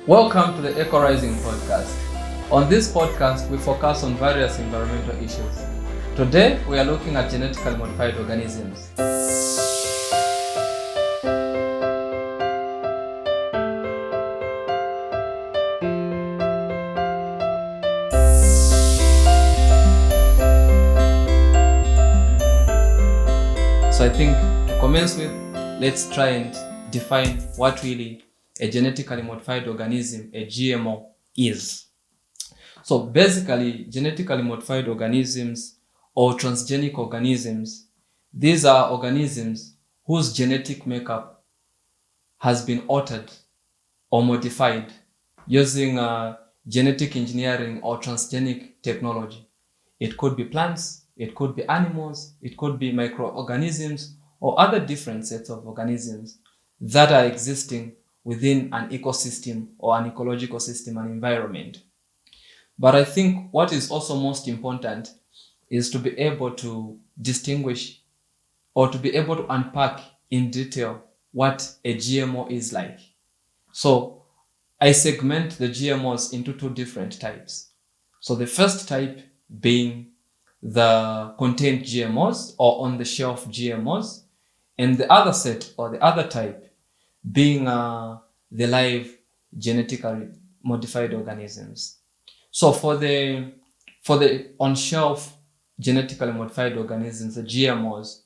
Welcome to the Eco Rising podcast. On this podcast, we focus on various environmental issues. Today, we are looking at genetically modified organisms. So I think to commence with, let's try and define what really a genetically modified organism, a GMO, is. So basically, genetically modified organisms or transgenic organisms, these are organisms whose genetic makeup has been altered or modified using genetic engineering or transgenic technology. It could be plants, it could be animals, it could be microorganisms or other different sets of organisms that are existing within an ecosystem or an ecological system and environment. But I think what is also most important is to be able to distinguish or to be able to unpack in detail what a GMO is like. So I segment the GMOs into two different types. So the first type being the contained GMOs or on-the-shelf GMOs, and the other set or the other type being the live genetically modified organisms. So for the on-shelf genetically modified organisms, the GMOs,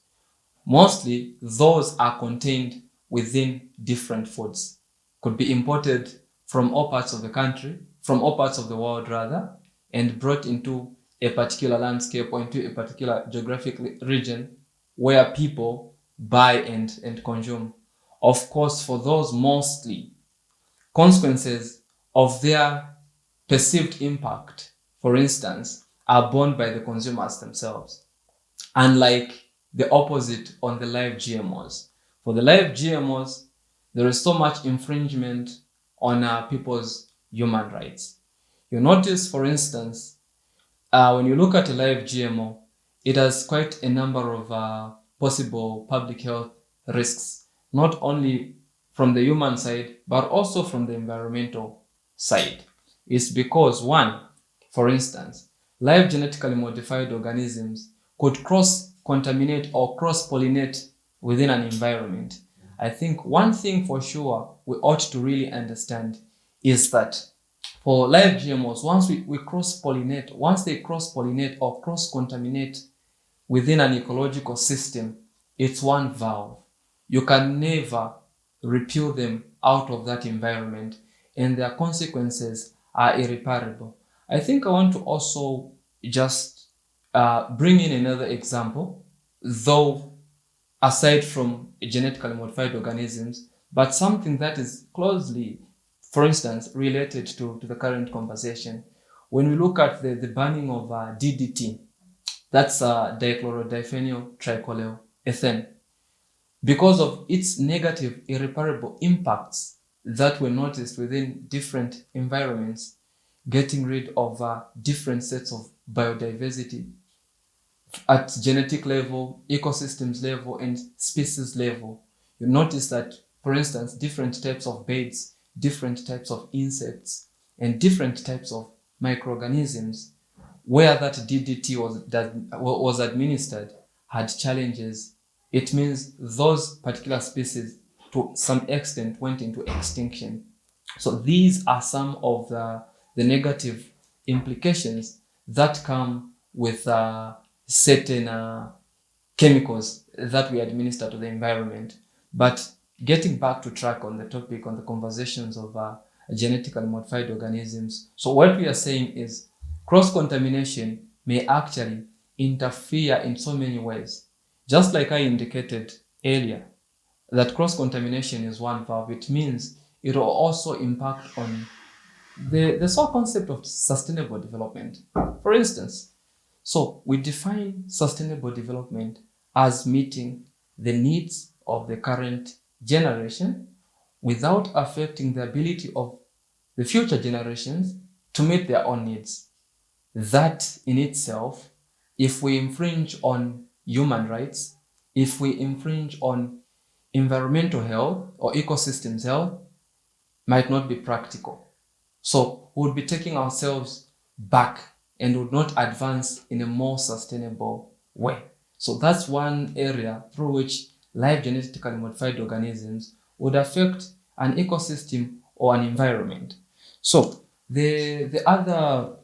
mostly those are contained within different foods. Could be imported from all parts of the country, from all parts of the world rather, and brought into a particular landscape or into a particular geographic region where people buy and consume. Of course, for those mostly, consequences of their perceived impact, for instance, are borne by the consumers themselves. Unlike the opposite on the live GMOs. For the live GMOs, there is so much infringement on people's human rights. You notice, for instance, when you look at a live GMO, it has quite a number of possible public health risks, not only from the human side, but also from the environmental side. It's because, one, for instance, live genetically modified organisms could cross-contaminate or cross-pollinate within an environment. I think one thing for sure we ought to really understand is that for live GMOs, once they cross-pollinate or cross-contaminate within an ecological system, it's one valve. You can never repeal them out of that environment, and their consequences are irreparable. I think I want to also just bring in another example, though aside from genetically modified organisms, but something that is closely, for instance, related to the current conversation. When we look at the burning of DDT, that's dichlorodiphenilyl tricholeoethane, because of its negative irreparable impacts that were noticed within different environments, getting rid of different sets of biodiversity at genetic level, ecosystems level, and species level. You notice that, for instance, different types of birds, different types of insects, and different types of microorganisms where that DDT was administered had challenges. It means those particular species to some extent went into extinction. So these are some of the negative implications that come with certain chemicals that we administer to the environment. But getting back to track on the topic, on the conversations of genetically modified organisms. So what we are saying is cross-contamination may actually interfere in so many ways. Just like I indicated earlier, that cross-contamination is one valve. It means it will also impact on the sole concept of sustainable development. For instance, so we define sustainable development as meeting the needs of the current generation without affecting the ability of the future generations to meet their own needs. That in itself, if we infringe on human rights, if we infringe on environmental health or ecosystems health, might not be practical. So we would be taking ourselves back and would not advance in a more sustainable way. So that's one area through which live genetically modified organisms would affect an ecosystem or an environment. So the other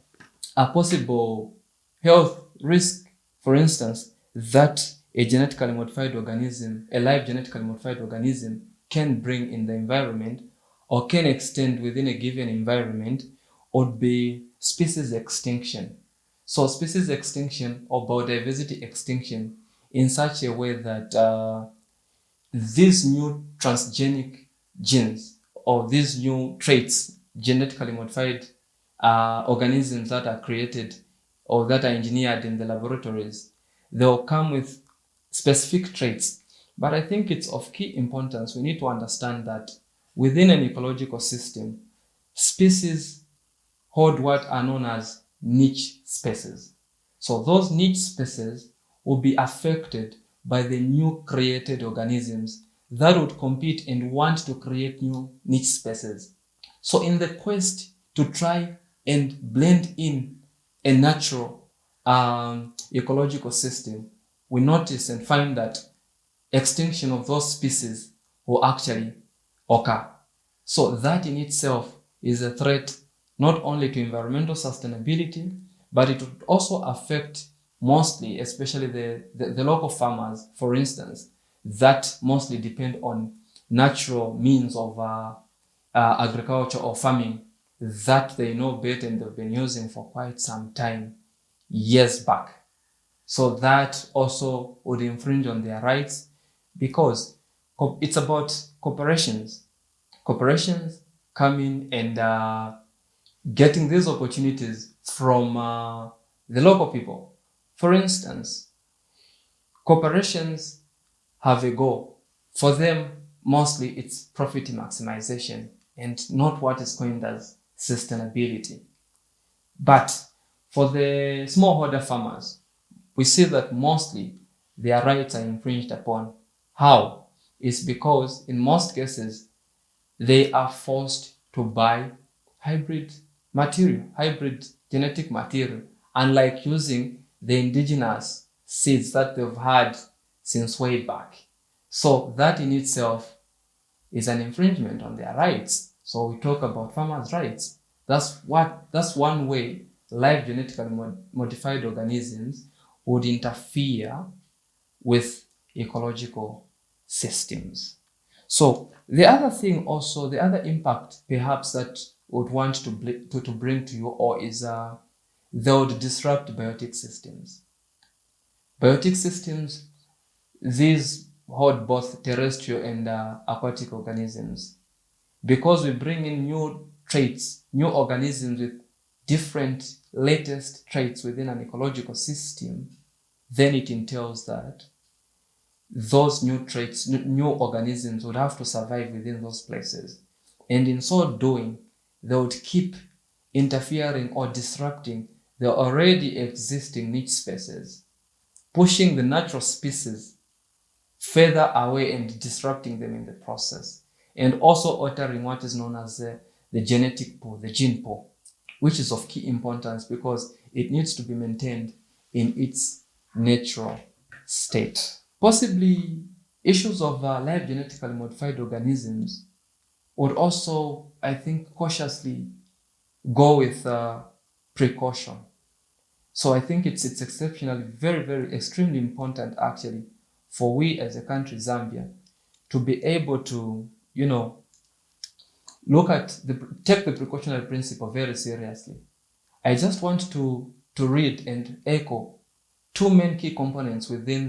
possible health risk, for instance, that a genetically modified organism, a live genetically modified organism can bring in the environment or can extend within a given environment would be species extinction. So species extinction or biodiversity extinction in such a way that these new transgenic genes or these new traits, genetically modified organisms that are created or that are engineered in the laboratories, they'll come with specific traits. But I think it's of key importance. We need to understand that within an ecological system, species hold what are known as niche spaces. So those niche spaces will be affected by the new created organisms that would compete and want to create new niche spaces. So in the quest to try and blend in a natural ecological system, we notice and find that extinction of those species will actually occur. So that in itself is a threat not only to environmental sustainability, but it would also affect mostly, especially the local farmers, for instance, that mostly depend on natural means of agriculture or farming that they know better and they've been using for quite some time, years back. So that also would infringe on their rights because it's about corporations. Corporations coming and getting these opportunities from the local people. For instance, corporations have a goal. For them, mostly it's profit maximization and not what is coined as sustainability. But for the smallholder farmers, we see that mostly their rights are infringed upon. How? It's because in most cases, they are forced to buy hybrid material, hybrid genetic material, unlike using the indigenous seeds that they've had since way back. So that in itself is an infringement on their rights. So we talk about farmers' rights. That's one way live genetically modified organisms would interfere with ecological systems. So the other thing also, the other impact perhaps that would want to bring to you all is they would disrupt biotic systems. Biotic systems, these hold both terrestrial and aquatic organisms. Because we bring in new traits, new organisms with different latest traits within an ecological system, then it entails that those new traits, new organisms would have to survive within those places. And in so doing, they would keep interfering or disrupting the already existing niche spaces, pushing the natural species further away and disrupting them in the process, and also altering what is known as the genetic pool, the gene pool, which is of key importance because it needs to be maintained in its natural state. Possibly issues of live genetically modified organisms would also, I think, cautiously go with precaution. So I think it's exceptionally, very, very, extremely important actually for we as a country, Zambia, to be able to, take the precautionary principle very seriously. I just want to read and echo two main key components within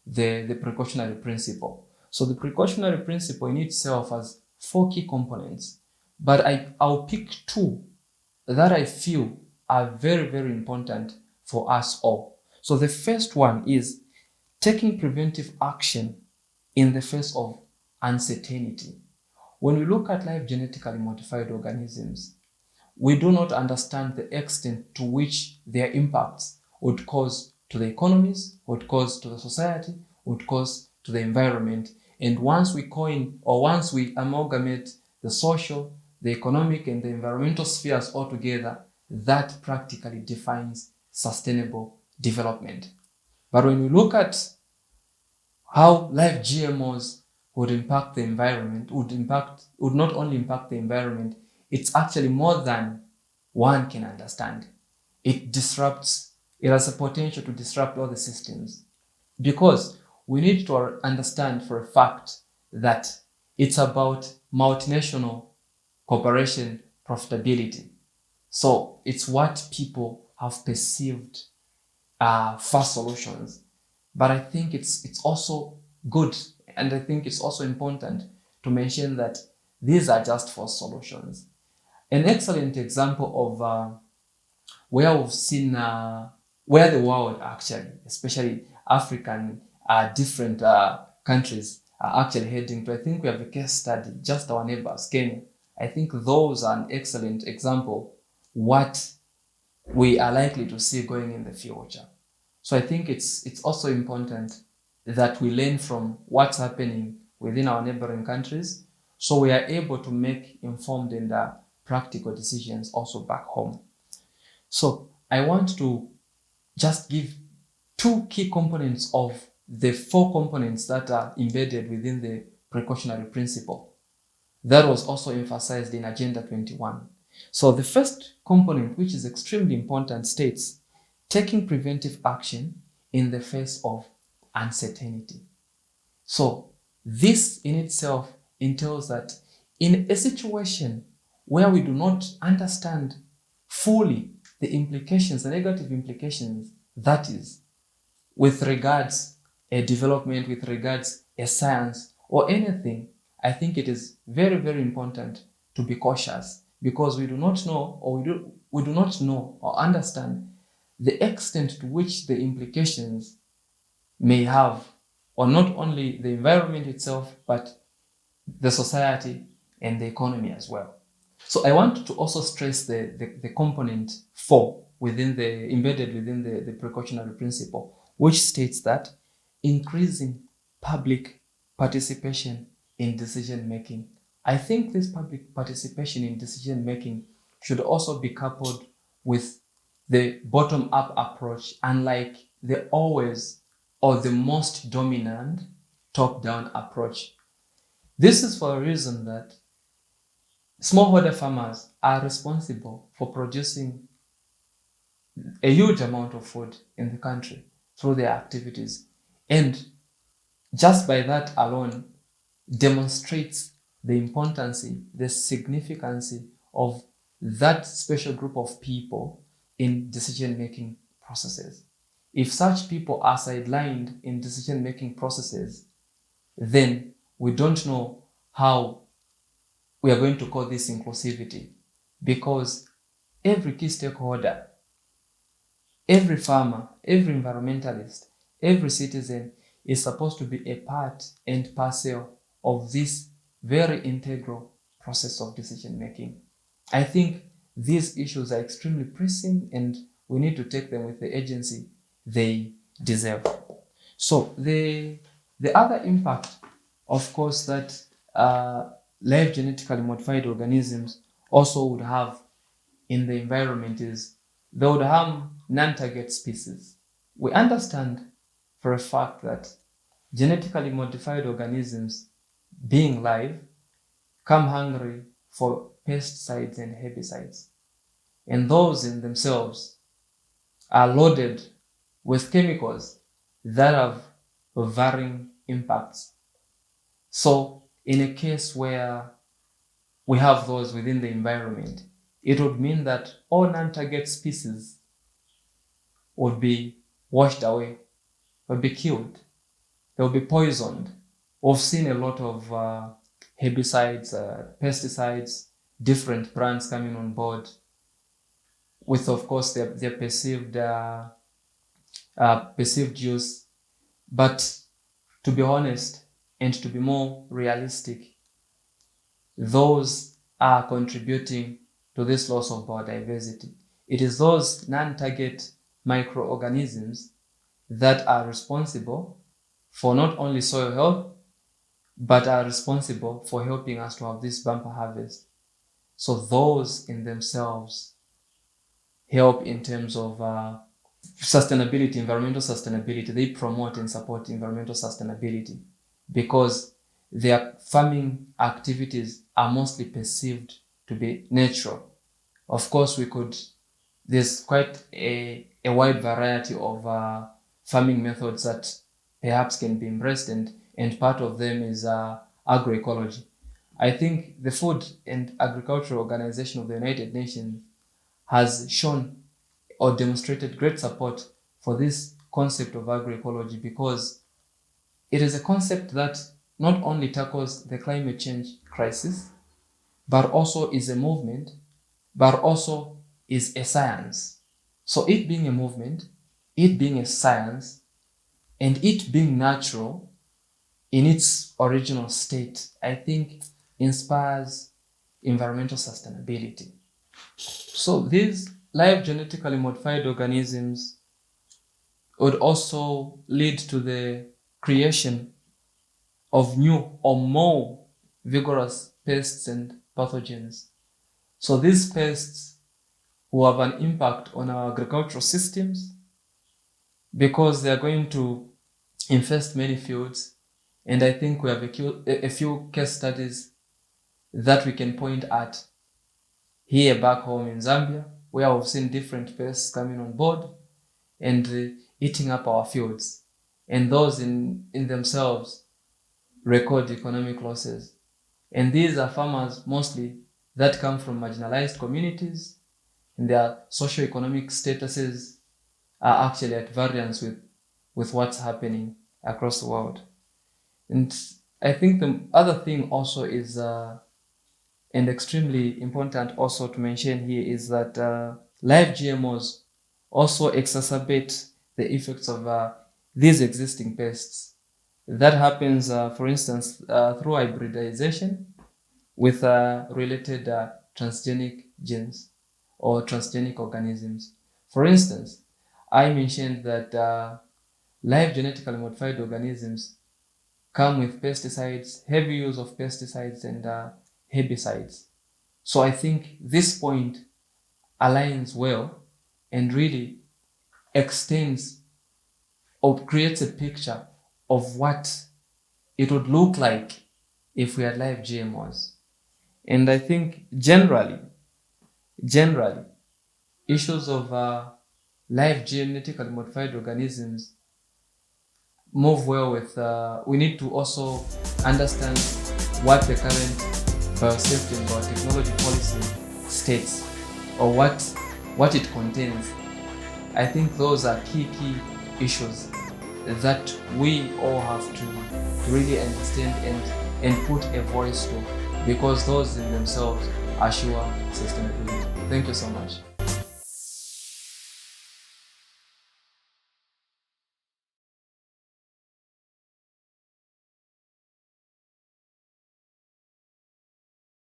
the precautionary principle. So the precautionary principle in itself has four key components, but I'll pick two that I feel are very, very important for us all. So the first one is taking preventive action in the face of uncertainty. When we look at live genetically modified organisms, we do not understand the extent to which their impacts would cause to the economies, would cause to the society, would cause to the environment. And once we once we amalgamate the social, the economic and the environmental spheres altogether, that practically defines sustainable development. But when we look at how live GMOs would impact the environment, would not only impact the environment, it's actually more than one can understand. It has the potential to disrupt all the systems, because we need to understand for a fact that it's about multinational corporation profitability. So it's what people have perceived fast solutions. But I think it's also good, and I think it's also important to mention that these are just false solutions. An excellent example of where we've seen where the world actually, especially African different countries are actually heading to. I think we have a case study, just our neighbors, Kenya. I think those are an excellent example what we are likely to see going in the future. So I think it's also important that we learn from what's happening within our neighboring countries, so we are able to make informed and practical decisions also back home. So I want to just give two key components of the 4 components that are embedded within the precautionary principle. That was also emphasized in Agenda 21. So the first component, which is extremely important, states taking preventive action in the face of uncertainty. So this in itself entails that in a situation where we do not understand fully the implications, the negative implications, that is, with regards a development, with regards a science or anything, I think it is very, very important to be cautious, because we do not know, or we do not know or understand the extent to which the implications may have on not only the environment itself, but the society and the economy as well. So I want to also stress the component 4 embedded within the precautionary principle, which states that increasing public participation in decision making. I think this public participation in decision making should also be coupled with the bottom-up approach, unlike the always or the most dominant top-down approach. This is for a reason that smallholder farmers are responsible for producing a huge amount of food in the country through their activities. And just by that alone demonstrates the importance, the significance of that special group of people in decision-making processes. If such people are sidelined in decision-making processes, then we don't know how we are going to call this inclusivity, because every key stakeholder, every farmer, every environmentalist, every citizen is supposed to be a part and parcel of this very integral process of decision making. I think these issues are extremely pressing, and we need to take them with the agency they deserve. So the other impact, of course, that live genetically modified organisms also would have in the environment is they would harm non-target species. We understand for a fact that genetically modified organisms, being live, come hungry for pesticides and herbicides. And those in themselves are loaded with chemicals that have varying impacts. So in a case where we have those within the environment, it would mean that all non-target species would be washed away, would be killed, they will be poisoned. We've seen a lot of herbicides, pesticides, different brands coming on board with, of course, their perceived use. But to be honest and to be more realistic, those are contributing to this loss of biodiversity. It is those non-target microorganisms that are responsible for not only soil health, but are responsible for helping us to have this bumper harvest. So those in themselves help in terms of sustainability, environmental sustainability. They promote and support environmental sustainability because their farming activities are mostly perceived to be natural. Of course, there's quite a wide variety of farming methods that perhaps can be embraced, and part of them is agroecology. I think the Food and Agriculture Organization of the United Nations has shown or demonstrated great support for this concept of agroecology because it is a concept that not only tackles the climate change crisis, but also is a movement, but also is a science. So it being a movement, it being a science, and it being natural in its original state, I think inspires environmental sustainability. So these live genetically modified organisms would also lead to the creation of new or more vigorous pests and pathogens. So these pests will have an impact on our agricultural systems because they are going to infest many fields. And I think we have a few case studies that we can point at here back home in Zambia, where we've seen different pests coming on board and eating up our fields. And those in themselves record economic losses. And these are farmers mostly that come from marginalized communities, and their socioeconomic statuses are actually at variance with what's happening across the world. And I think the other thing also is, and extremely important also to mention here, is that live GMOs also exacerbate the effects of these existing pests. That happens, for instance, through hybridization with related transgenic genes or transgenic organisms. For instance, I mentioned that live genetically modified organisms come with pesticides, heavy use of pesticides and herbicides. So I think this point aligns well and really extends or creates a picture of what it would look like if we had live GMOs. And I think generally, issues of live genetically modified organisms move well with, we need to also understand what the current biosafety and biotechnology policy states, or what it contains. I think those are key issues that we all have to really understand and put a voice to, because those in themselves assure sustainability. Thank you so much.